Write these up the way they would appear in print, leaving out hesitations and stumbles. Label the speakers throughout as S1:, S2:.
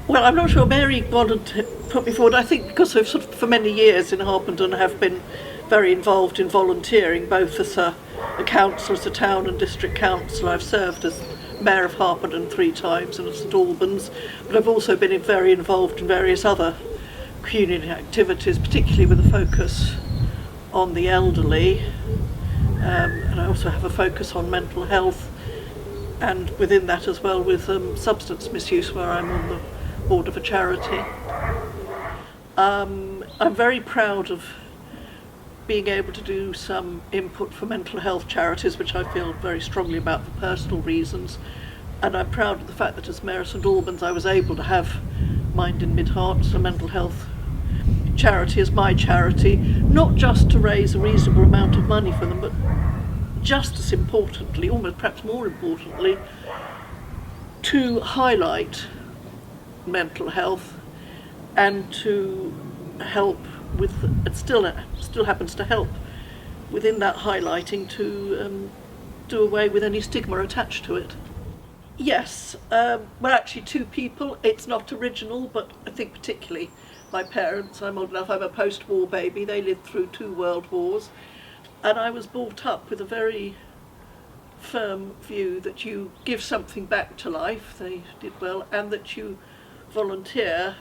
S1: Well, I'm not sure Mary wanted to put me forward. I think because I've sort of, for many years in Harpenden, have been very involved in volunteering, both as a councillor, as a town and district councillor. I've served as Mayor of Harpenden 3 times and of St Albans, but I've also been very involved in various other community activities, particularly with a focus on the elderly, and I also have a focus on mental health, and within that as well with substance misuse, where I'm on the board of a charity. I'm very proud of being able to do some input for mental health charities, which I feel very strongly about for personal reasons, and I'm proud of the fact that as Mayor of St Albans I was able to have Mind in Mid-Herts, a mental health charity, as my charity, not just to raise a reasonable amount of money for them, but just as importantly, almost perhaps more importantly, to highlight mental health and to help with, it still happens to help within that highlighting to do away with any stigma attached to it. Yes, well actually 2 people. It's not original, but I think particularly my parents. I'm old enough, I'm a post-war baby. They lived through 2 world wars, and I was brought up with a very firm view that you give something back to life, they did well, and that you volunteer.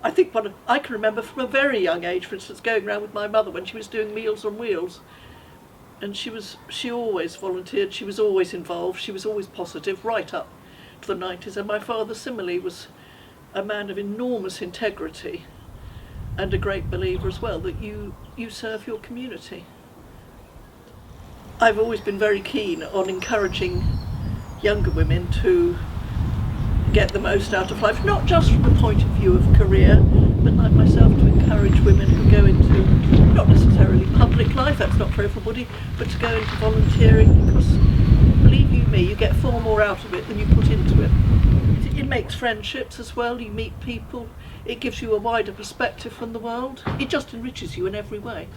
S1: I think I can remember from a very young age, for instance, going around with my mother when she was doing Meals on Wheels, and she always volunteered, she was always involved, she was always positive right up to the 90s, and my father similarly was a man of enormous integrity and a great believer as well that you serve your community. I've always been very keen on encouraging younger women to get the most out of life, not just from the point of view of career, but like myself, to encourage women who go into not necessarily public life, that's not for everybody, but to go into volunteering, because believe you me, you get far more out of it than you put into it. It makes friendships as well, you meet people, it gives you a wider perspective from the world, it just enriches you in every way.